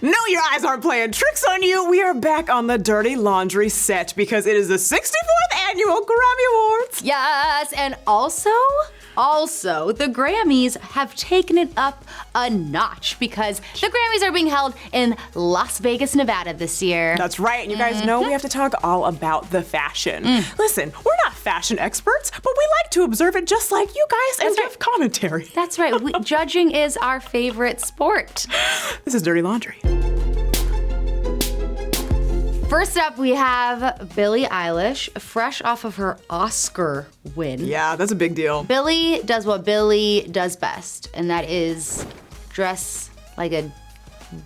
No, your eyes aren't playing tricks on you. We are back on the Dirty Laundry set because it is the 64th annual Grammy Awards. Yes, and also, the Grammys have taken it up a notch because the Grammys are being held in Las Vegas, Nevada this year. That's right, and you guys know we have to talk all about the fashion. Listen, we're not fashion experts, but we like to observe it just like you guys and give commentary. That's right, judging is our favorite sport. This is Dirty Laundry. First up, we have Billie Eilish, fresh off of her Oscar win. Yeah, that's a big deal. Billie does what Billie does best, and that is dress like a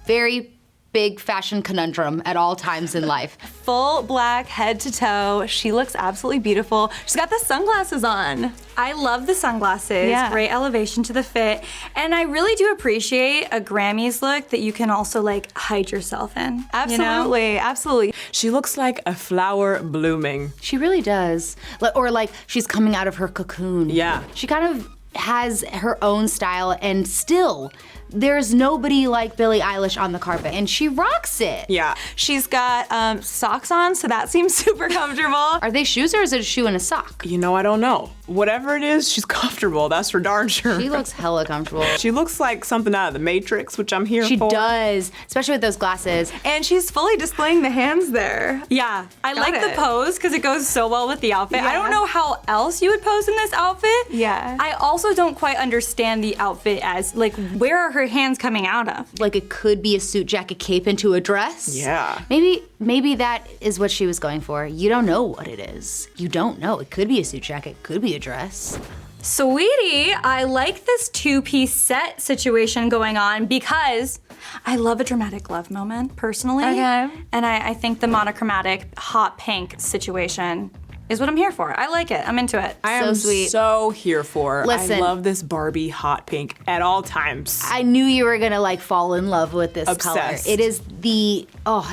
very big fashion conundrum at all times in life. Full black, head to toe. She looks absolutely beautiful. She's got the sunglasses on. I love the sunglasses. Yeah. Great elevation to the fit. And I really do appreciate a Grammys look that you can also like hide yourself in. Absolutely, absolutely. She looks like a flower blooming. She really does. Or like she's coming out of her cocoon. Yeah. She kind of has her own style, and still, there's nobody like Billie Eilish on the carpet, and she rocks it. Yeah. She's got socks on, so that seems super comfortable. Are they shoes or is it a shoe and a sock? You know, I don't know. Whatever it is, she's comfortable. That's for darn sure. She looks hella comfortable. She looks like something out of the Matrix, which I'm here She for. does, especially with those glasses. And she's fully displaying the hands there. Yeah, I like it. the pose because it goes so well with the outfit. I Yeah. don't know how else you would pose in this outfit. Yeah. I also don't quite understand the outfit as, like, where are her hands coming out of? Like it could be a suit jacket cape into a dress. Yeah. Maybe that is what she was going for. You don't know what it is. You don't know. It could be a suit jacket, could be a dress. Saweetie, I like this two-piece set situation going on because I love a dramatic love moment, personally. Okay. And I think the monochromatic hot pink situation is what I'm here for. I like it. I'm into it. I So am sweet. so here for. Listen. I love this Barbie hot pink at all times. I knew you were gonna like fall in love with this Obsessed. color. It is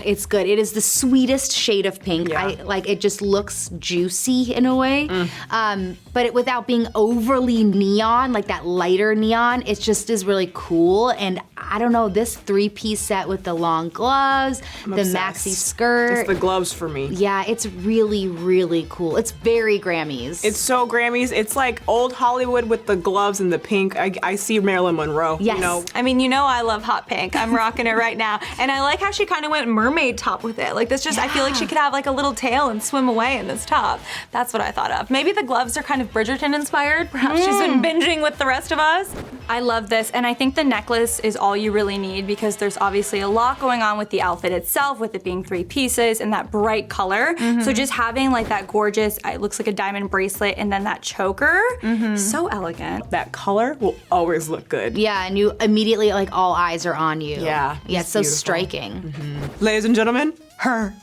it's good. It is the sweetest shade of pink. Yeah. It just looks juicy in a way. But without being overly neon, like that lighter neon, it just is really cool. And I don't know, this three-piece set with the long gloves, the obsessed. maxi skirt. It's the gloves for me. Yeah, it's really, really cool. It's very Grammys. It's so Grammys. It's like old Hollywood with the gloves and the pink. I see Marilyn Monroe. Yes. You know? I mean, you know I love hot pink. I'm rocking it right now. And I like how she kind of went mermaid top with it. Like this just, I feel like she could have like a little tail and swim away in this top. That's what I thought of. Maybe the gloves are kind of Bridgerton inspired. Perhaps she's been binging with the rest of us. I love this, and I think the necklace is all you really need because there's obviously a lot going on with the outfit itself, with it being three pieces and that bright color. So just having like that gorgeous, it looks like a diamond bracelet, and then that choker, so elegant. That color will always look good. Yeah, and you immediately, like, all eyes are on you. Yeah, Yeah, it's it's so beautiful. striking. Ladies and gentlemen, her.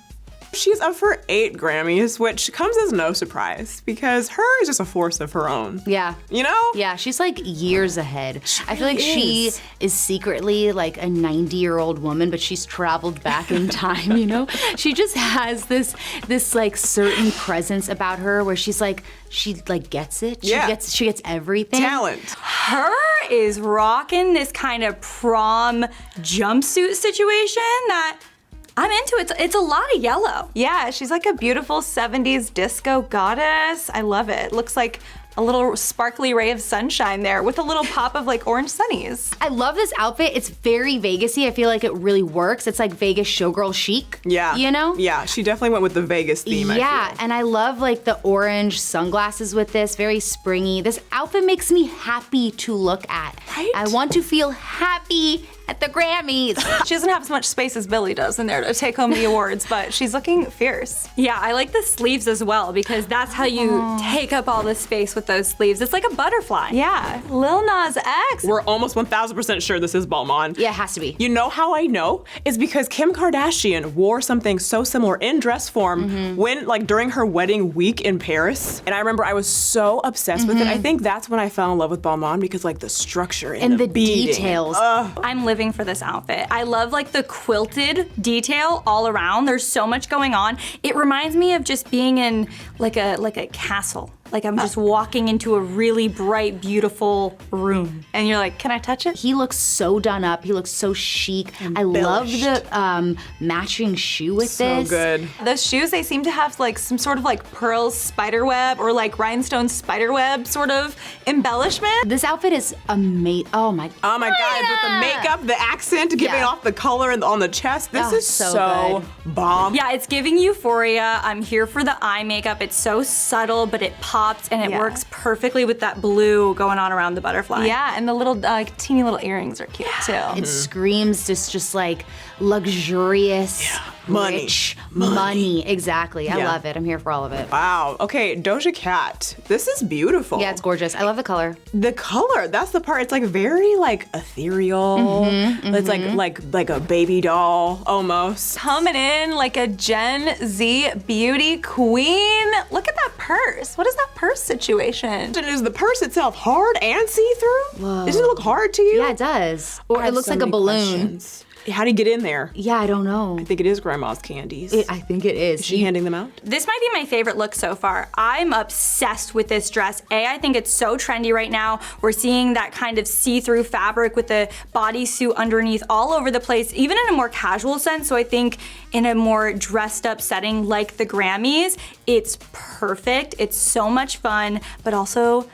She's up for 8 Grammys, which comes as no surprise because her is just a force of her own. Yeah. You know? Yeah, she's like years ahead. I feel like really she is. is secretly like a 90-year-old woman, but she's traveled back in time, you know? She just has this like certain presence about her where she gets it. Yeah. She gets everything. Talent. Her is rocking this kind of prom jumpsuit situation that I'm into. It's a lot of yellow. Yeah, she's like a beautiful 70s disco goddess. I love it. Looks like a little sparkly ray of sunshine there with a little pop of like orange sunnies. I love this outfit. It's very Vegas-y. I feel like it really works. It's like Vegas showgirl chic. Yeah. You know? Yeah, she definitely went with the Vegas theme. I Yeah, feel. and I love like the orange sunglasses with this, very springy. This outfit makes me happy to look at. Right? I want to feel happy at the Grammys. She doesn't have as much space as Billie does in there to take home the awards, but she's looking fierce. Yeah, I like the sleeves as well because that's how you take up all the space with those sleeves. It's like a butterfly. Yeah, Lil Nas X. We're almost 1,000% sure this is Balmain. Yeah, it has to be. You know how I know? Is because Kim Kardashian wore something so similar in dress form when, like, during her wedding week in Paris. And I remember I was so obsessed with it. I think that's when I fell in love with Balmain because, like, the structure and the beading. details. I'm living for this outfit. I love like the quilted detail all around. There's so much going on. It reminds me of just being in like a castle like I'm just walking into a really bright, beautiful room. And you're like, can I touch it? He looks so done up. He looks so chic. I love the matching shoe with this. So good. Those shoes, they seem to have like some sort of like pearl spiderweb or like rhinestone spiderweb sort of embellishment. This outfit is amazing. Oh my god. Oh my God, with the makeup, the accent, giving Yeah. off the color on the chest. This Oh, is so bomb. Yeah, it's giving euphoria. I'm here for the eye makeup. It's so subtle, but it pops and it Yeah. works perfectly with that blue going on around the butterfly. Yeah, and the little teeny little earrings are cute too. It screams just like luxurious, Money. rich money. Exactly. I Yeah. love it. I'm here for all of it. Wow. Okay, Doja Cat. This is beautiful. Yeah, it's gorgeous. I love the color. The color, that's the part. It's like very like ethereal. It's like a baby doll almost. Coming in like a Gen Z beauty queen. Look at that purse. What is that purse situation? And is the purse itself hard and see-through? Does it look hard to you? Yeah, it does. Or I it have looks so like a many balloon. questions. How do you get in there? Yeah, I don't know. I think it is Grandma's candies. I think it is. Is she handing them out? This might be my favorite look so far. I'm obsessed with this dress. I think it's so trendy right now. We're seeing that kind of see-through fabric with the bodysuit underneath all over the place, even in a more casual sense. So I think in a more dressed up setting like the Grammys, it's perfect. It's so much fun, but also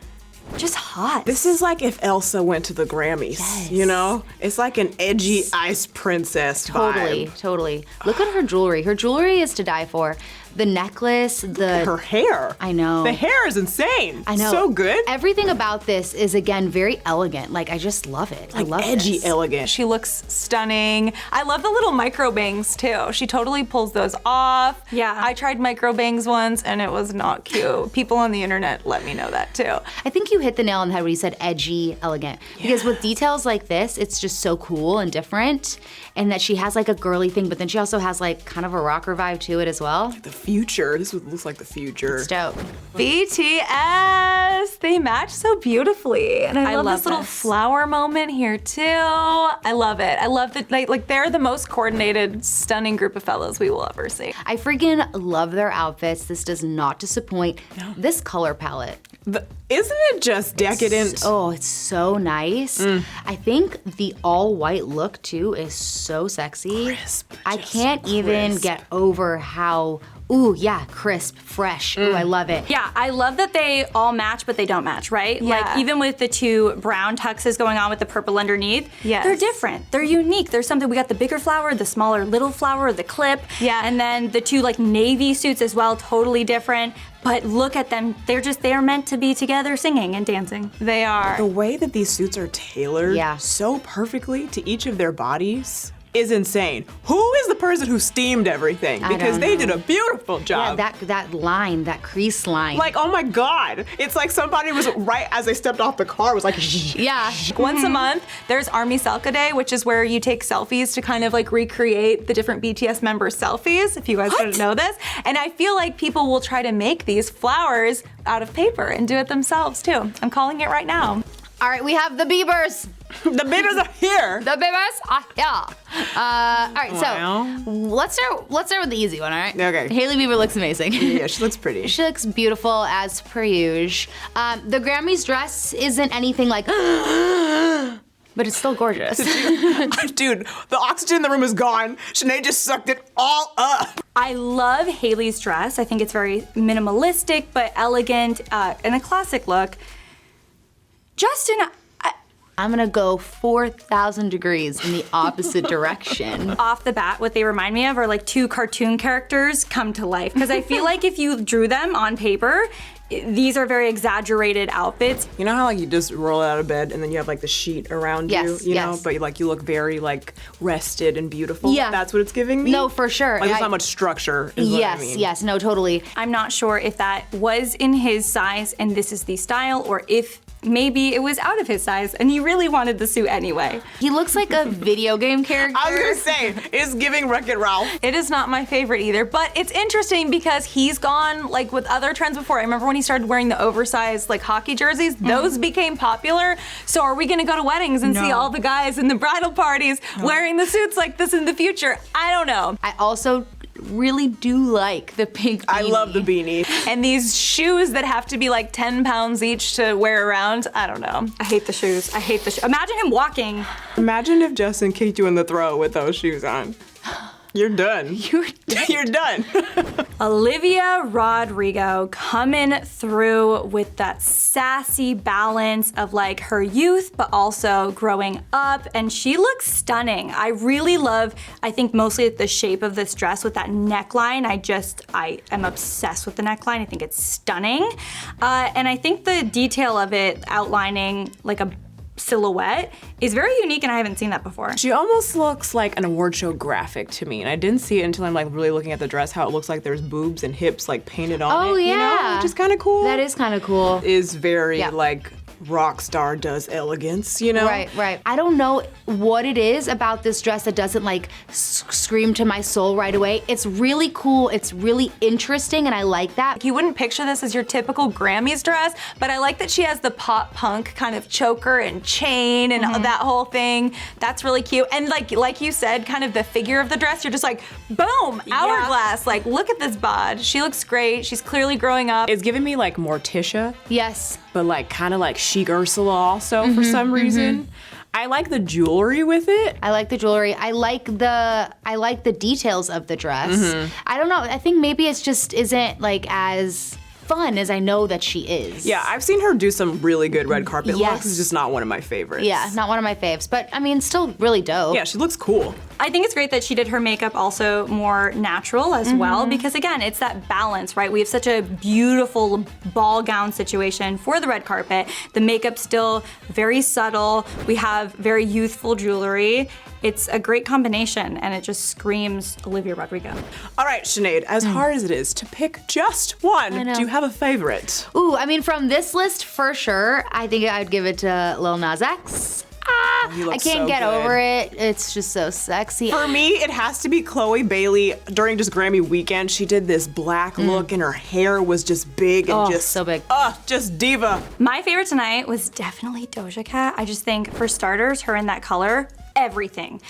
just hot. This is like if Elsa went to the Grammys, you know? It's like an edgy ice princess vibe. Totally. Look at her jewelry. Her jewelry is to die for. The necklace, Her hair. I know. The hair is insane. I know. So good. Everything about this is, again, very elegant. Like, I just love it. I love edgy, this. elegant. She looks stunning. I love the little micro bangs too. She totally pulls those off. Yeah. I tried micro bangs once and it was not cute. People on the internet let me know that too. I think you hit the nail on the head when you said edgy, elegant. Because with details like this, it's just so cool and different. And that she has like a girly thing, but then she also has like kind of a rocker vibe to it as well. The future. This looks like the future. It's dope. BTS, they match so beautifully. And I love love this little this. flower moment here too. I love it. I love that like they're the most coordinated, stunning group of fellows we will ever see. I freaking love their outfits. This does not disappoint. This color palette. Isn't it just decadent? Oh, it's so nice. I think the all white look too is so sexy. Crisp, I just can't even crisp. get over how, ooh, yeah, crisp, fresh. Ooh, I love it. Yeah, I love that they all match, but they don't match, right? Yeah. Like even with the two brown tuxes going on with the purple underneath, Yes. they're different. They're unique. There's something. We got the bigger flower, the smaller little flower, the clip. Yeah. And then the two like navy suits as well, totally different. But look at them. They're meant to be together singing and dancing. They are. The way that these suits are tailored Yeah. so perfectly to each of their bodies is insane. Who is the person who steamed everything? I Because don't they know. did a beautiful Yeah, job. that line, that crease line. Like, oh my God. It's like somebody was right as they stepped off the car, was like, yeah. Once a month, there's Army Selka Day, which is where you take selfies to kind of like recreate the different BTS members' selfies, if you guys didn't know this. And I feel like people will try to make these flowers out of paper and do it themselves too. I'm calling it right now. All right, we have the Biebers. the Biebers are here. The Biebers are here. All right, Wow. so let's start with the easy one, all right? Okay. Hailey Bieber looks amazing. Yeah, she looks pretty. She looks beautiful as per usual. The Grammys dress isn't anything like, but it's still gorgeous. Dude, the oxygen in the room is gone. Sinead just sucked it all up. I love Hailey's dress. I think it's very minimalistic but elegant and a classic look. Justin, I'm gonna go 4,000 degrees in the opposite direction. off the bat, what they remind me of are like two cartoon characters come to life. Because I feel like if you drew them on paper, these are very exaggerated outfits. You know how like you just roll out of bed and then you have like the sheet around Yes, you know, yes. but like you look very like rested and beautiful. Yeah. That's what it's giving me. No, for sure. Like there's I- not much structure. Is what I mean. Yes, no, totally. I'm not sure if that was in his size and this is the style, or if maybe it was out of his size and he really wanted the suit anyway. He looks like a video game character. I was gonna say, it's giving Wreck-It Ralph. It is not my favorite either, but it's interesting because he's gone like with other trends before. I remember when he started wearing the oversized like hockey jerseys, those became popular. So are we gonna go to weddings and see all the guys in the bridal parties wearing the suits like this in the future? I don't know. I also really do like the pink beanie. I love the beanie. And these shoes that have to be like 10 pounds each to wear around, I don't know. I hate the shoes. I hate the shoes. Imagine him walking. Imagine if Justin kicked you in the throat with those shoes on. You're done. You're done. Olivia Rodrigo coming through with that sassy balance of like her youth, but also growing up, and she looks stunning. I really love, I think mostly the shape of this dress with that neckline. I am obsessed with the neckline. I think it's stunning. And I think the detail of it outlining like a silhouette is very unique, and I haven't seen that before. She almost looks like an award show graphic to me, and I didn't see it until I'm like really looking at the dress, how it looks like there's boobs and hips like painted on it. Oh, You know? yeah. Which is kind of cool. That is kind of cool. Is very Yeah. like rock star does elegance, you know? Right, right. I don't know what it is about this dress that doesn't like scream to my soul right away. It's really cool, it's really interesting, and I like that. You wouldn't picture this as your typical Grammys dress, but I like that she has the pop punk kind of choker and chain and that whole thing. That's really cute. And like you said, kind of the figure of the dress, you're just like, boom, hourglass. Like, look at this bod. She looks great. She's clearly growing up. It's giving me like Morticia, Yes. but like kind of like chic Ursula also for some reason. I like the jewelry with it. I like the jewelry. I like the details of the dress. I don't know. I think maybe it's just isn't like as fun as I know that she is. Yeah, I've seen her do some really good red carpet Yes. looks. It's just not one of my favorites. Yeah, not one of my faves, but I mean, still really dope. Yeah, she looks cool. I think it's great that she did her makeup also more natural as well, because again, it's that balance, right? We have such a beautiful ball gown situation for the red carpet. The makeup's still very subtle. We have very youthful jewelry. It's a great combination, and it just screams Olivia Rodrigo. All right, Sinead, as hard as it is to pick just one, know. do you have a favorite? Ooh, I mean, from this list for sure, I think I'd give it to Lil Nas X. He I looks can't so get good. over it. It's just so sexy. For me, it has to be Chloe Bailey. During just Grammy weekend, she did this black look and her hair was just big and Oh, just so big. Just diva. My favorite tonight was definitely Doja Cat. I just think, for starters, her in that color, everything.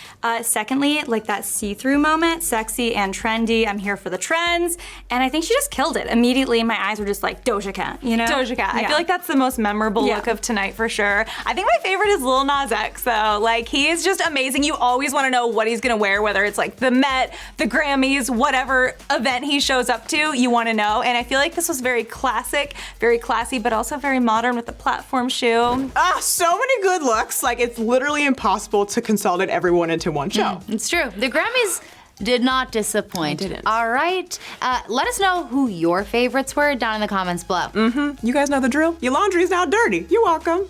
Secondly, like that see-through moment, sexy and trendy. I'm here for the trends. And I think she just killed it. Immediately, my eyes were just like, Doja Cat, you know? Doja Cat. I Yeah. feel like that's the most memorable Yeah. look of tonight for sure. I think my favorite is Lil Nas X though. Like, he is just amazing. You always want to know what he's gonna wear, whether it's like the Met, the Grammys, whatever event he shows up to, you want to know. And I feel like this was very classic, very classy, but also very modern with the platform shoe. So many good looks. Like, it's literally impossible to consolidate everyone into one show. It's true. The Grammys did not disappoint. Didn't. All right. Let us know who your favorites were down in the comments below. You guys know the drill. Your laundry is now dirty. You're welcome.